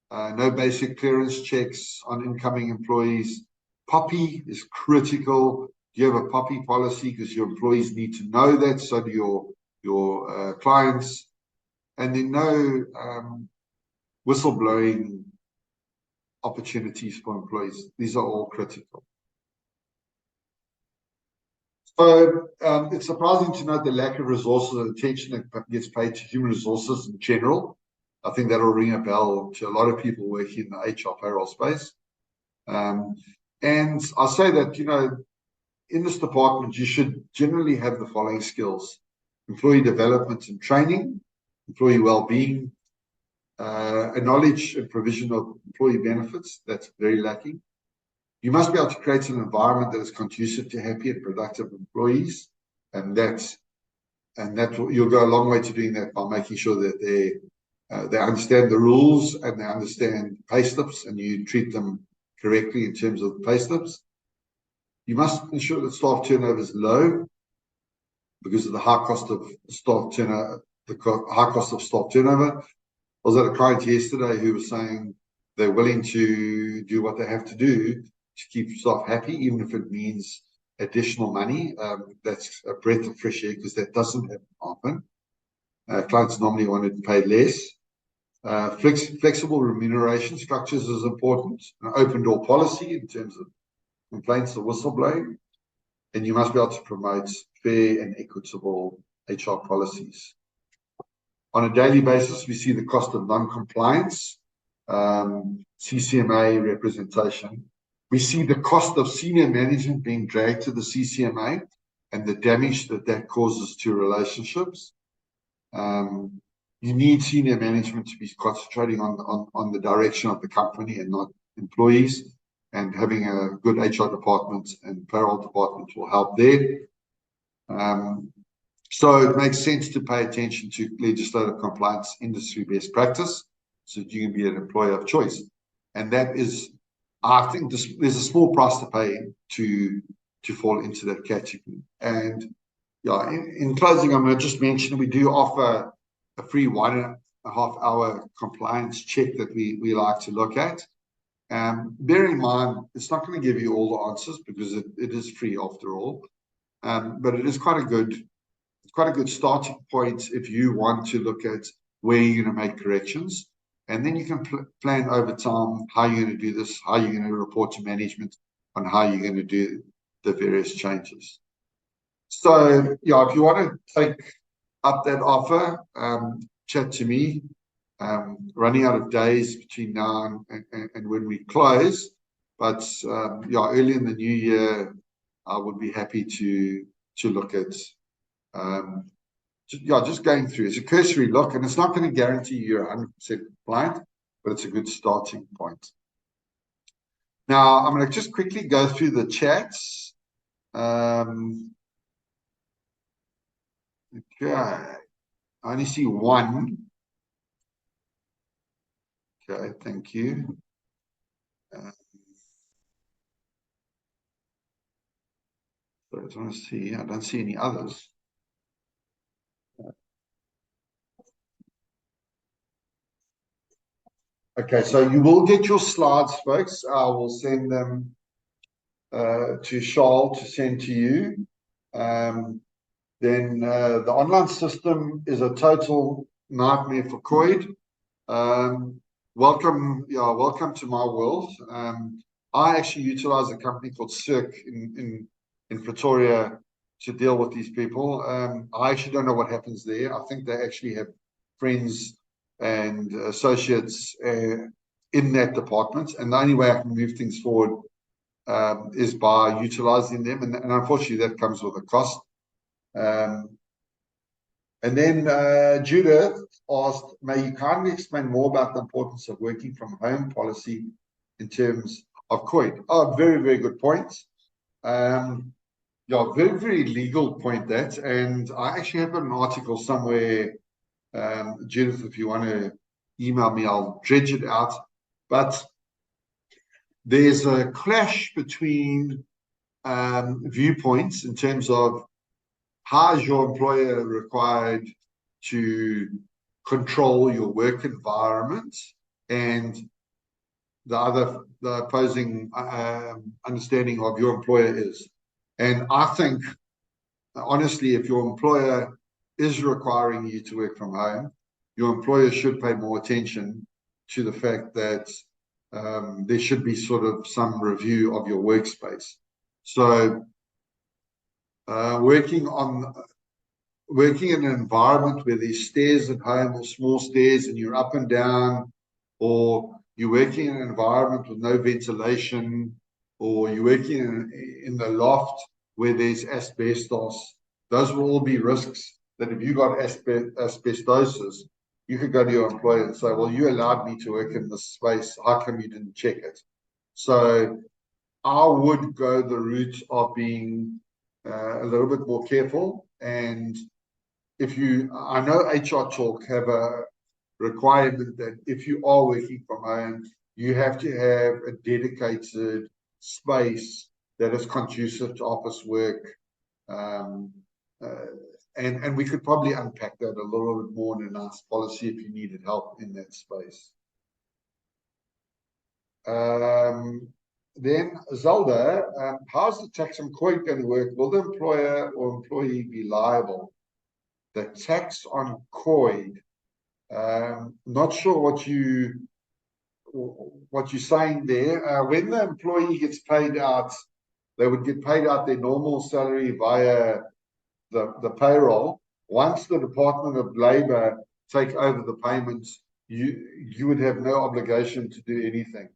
no basic clearance checks on incoming employees. POPI is critical. Do you have a POPI policy? Because your employees need to know that, so do your clients. And then no whistleblowing opportunities for employees. These are all critical. So it's surprising to note the lack of resources and attention that gets paid to human resources in general. I think that'll ring a bell to a lot of people working in the HR payroll space. And I say that, you know, in this department, you should generally have the following skills: employee development and training, employee well-being, a knowledge and provision of employee benefits. That's very lacking. You must be able to create an environment that is conducive to happy and productive employees, and you'll go a long way to doing that by making sure that they understand the rules and they understand pay slips, and you treat them correctly in terms of the pay slips. You must ensure that staff turnover is low because of the high cost of staff turnover. I was at a client yesterday who was saying they're willing to do what they have to do to keep staff happy, even if it means additional money. That's a breath of fresh air, because that doesn't happen often. Clients normally want to pay less. Flexible remuneration structures is important. An open door policy in terms of complaints or whistleblowing. And you must be able to promote fair and equitable HR policies. On a daily basis, we see the cost of non-compliance, CCMA representation. We see the cost of senior management being dragged to the CCMA and the damage that causes to relationships. You need senior management to be concentrating on the direction of the company and not employees, and having a good HR department and payroll department will help there. So it makes sense to pay attention to legislative compliance, industry best practice, so that you can be an employer of choice. And that is, I think there's a small price to pay to fall into that category. And yeah, in closing, I'm going to just mention we do offer a free 1.5 hour compliance check that we like to look at. Bear in mind, it's not going to give you all the answers because it is free after all. But it is quite a good starting point if you want to look at where you're going to make corrections. And then you can plan over time how you're going to do this, how you're going to report to management, on how you're going to do the various changes. So, yeah, if you want to take up that offer, chat to me. Running out of days between now and when we close. But, yeah, early in the new year, I would be happy to look at just going through. It's a cursory look, and it's not going to guarantee you're 100% compliant, but it's a good starting point. Now, I'm going to just quickly go through the chats. Okay. I only see one. Okay, thank you. So I don't see. I don't see any others. Okay, so you will get your slides, folks. I will send them to Charles to send to you. Then the online system is a total nightmare for COID. Welcome to my world. I actually utilize a company called Circ in Pretoria to deal with these people. I actually don't know what happens there. I think they actually have friends and associates in that department, and the only way I can move things forward is by utilizing them, and unfortunately that comes with a cost. And then Judith asked, may you kindly explain more about the importance of working from home policy in terms of COID? Oh, very, very good point. Yeah, very, very legal point that. And I actually have an article somewhere, Judith, if you want to email me, I'll dredge it out. But there's a clash between viewpoints in terms of how is your employer required to control your work environment, and the opposing understanding of your employer is. And I think, honestly, if your employer is requiring you to work from home, your employer should pay more attention to the fact that there should be sort of some review of your workspace. So working in an environment where there's stairs at home or small stairs and you're up and down, or you're working in an environment with no ventilation, or you're working in the loft where there's asbestos, those will all be risks that if you got asbestosis, you could go to your employer and say, well, you allowed me to work in this space, how come you didn't check it? So I would go the route of being a little bit more careful. And I know HR Talk have a requirement that if you are working from home, you have to have a dedicated space that is conducive to office work. And we could probably unpack that a little bit more in a nice policy if you needed help in that space. Then Zelda, how's the tax on COID going to work? Will the employer or employee be liable? The tax on COID, not sure what you're saying there. When the employee gets paid out, they would get paid out their normal salary via the payroll. Once the Department of Labor take over the payments, you would have no obligation to do anything.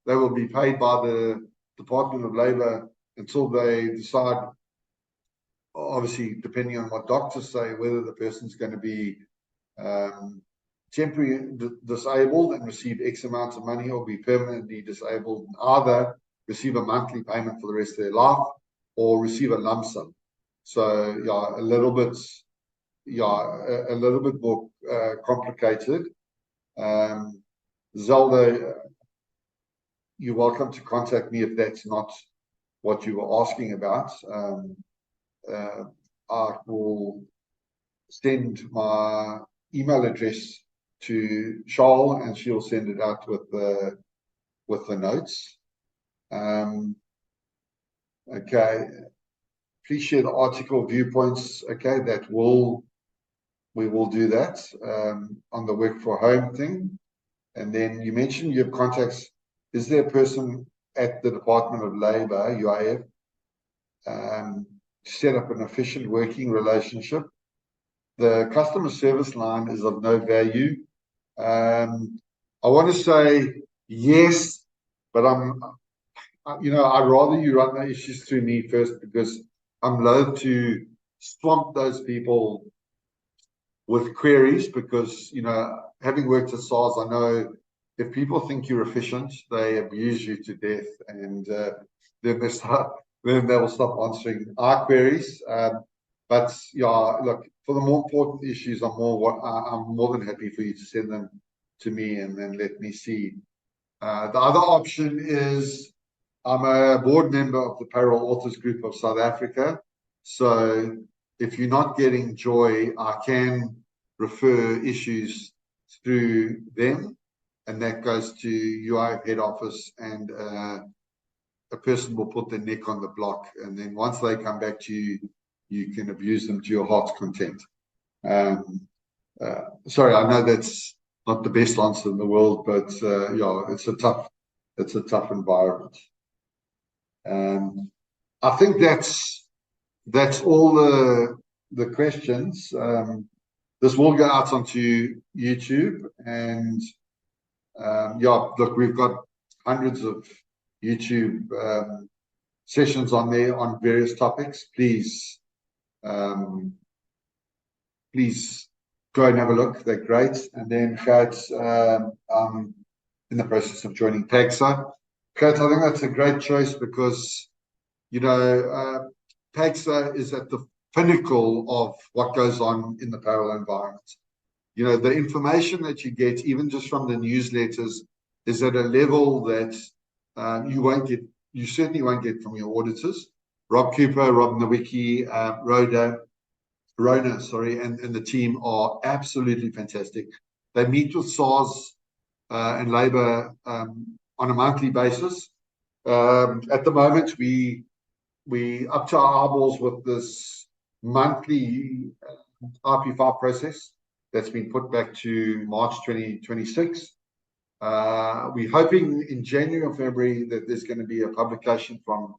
They will be paid by the Department of Labor until they decide, obviously depending on what doctors say, whether the person's going to be temporarily disabled and receive X amount of money, or be permanently disabled and either receive a monthly payment for the rest of their life or receive a lump sum. So yeah, a little bit more complicated. Zelda, you're welcome to contact me if that's not what you were asking about. I will send my email address to Charles, and she'll send it out with the notes. Okay, please share the article viewpoints. Okay, we will do that on the work for home thing. And then you mentioned you have contacts. Is there a person at the Department of Labor, UIF, to set up an efficient working relationship? The customer service line is of no value. I want to say yes, but I'd rather you run the issues through me first, because I'm loath to swamp those people with queries because, having worked at SARS, I know if people think you're efficient, they abuse you to death, and then they will stop answering our queries. But yeah, look, for the more important issues, I'm more than happy for you to send them to me and then let me see. The other option is I'm a board member of the Payroll Authors Group of South Africa. So if you're not getting joy, I can refer issues through them, and that goes to UIF head office, and a person will put their neck on the block, and then once they come back to you, you can abuse them to your heart's content. Sorry, I know that's not the best answer in the world, but yeah, it's a tough environment. I think that's all the questions. This will go out onto YouTube, and yeah, look, we've got hundreds of YouTube sessions on there on various topics. Please go and have a look. They're great. And then Gert, in the process of joining PAGSA. Gert, I think that's a great choice because, PAGSA is at the pinnacle of what goes on in the payroll environment. The information that you get, even just from the newsletters, is at a level that you certainly won't get from your auditors. Rob Cooper, Rob Nowicki, Rona, and the team are absolutely fantastic. They meet with SARS and Labour on a monthly basis. At the moment, we up to our eyeballs with this monthly RP5 process that's been put back to March 2026. We're hoping in January or February that there's going to be a publication from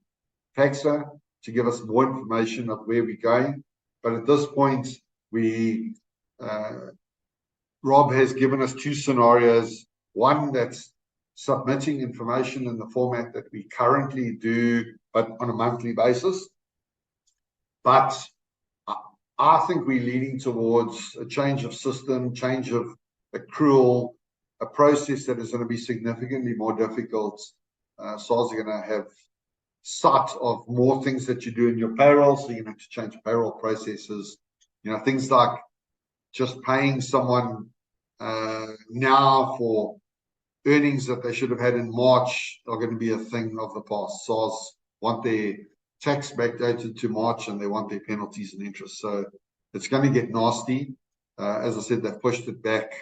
PAGSA to give us more information of where we're going. But at this point, Rob has given us two scenarios. One that's submitting information in the format that we currently do, but on a monthly basis. But I think we're leaning towards a change of system, change of accrual, a process that is going to be significantly more difficult. SARS are going to have sight of more things that you do in your payroll, so you have to change payroll processes. Things like just paying someone now for earnings that they should have had in March are going to be a thing of the past. SARS want their tax backdated to March, and they want their penalties and interest. So it's going to get nasty. As I said, they've pushed it back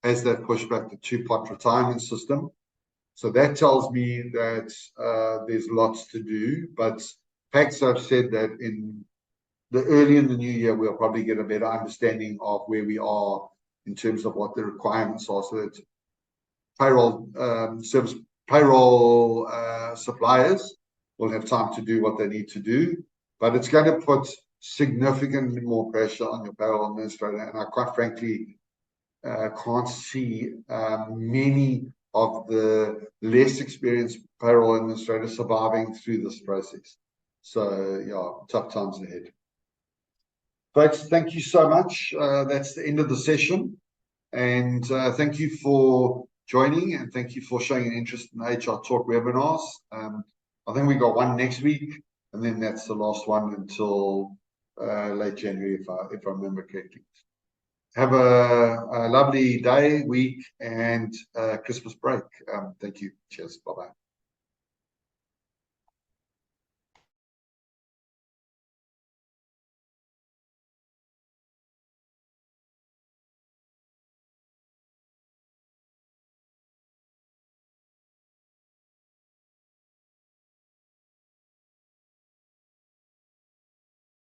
as they've pushed back the two-pot retirement system. So that tells me that there's lots to do. But PAGSA have said that early in the new year, we'll probably get a better understanding of where we are in terms of what the requirements are, so that payroll suppliers will have time to do what they need to do. But it's going to put significantly more pressure on your payroll administrator, and I quite frankly can't see many of the less experienced payroll administrators surviving through this process. So yeah, tough times ahead. Folks, thank you so much. That's the end of the session. And thank you for joining, and thank you for showing an interest in HR Talk webinars. I think we got one next week, and then that's the last one until late January, if I remember correctly. Have a lovely day, week, and Christmas break. Thank you. Cheers. Bye-bye.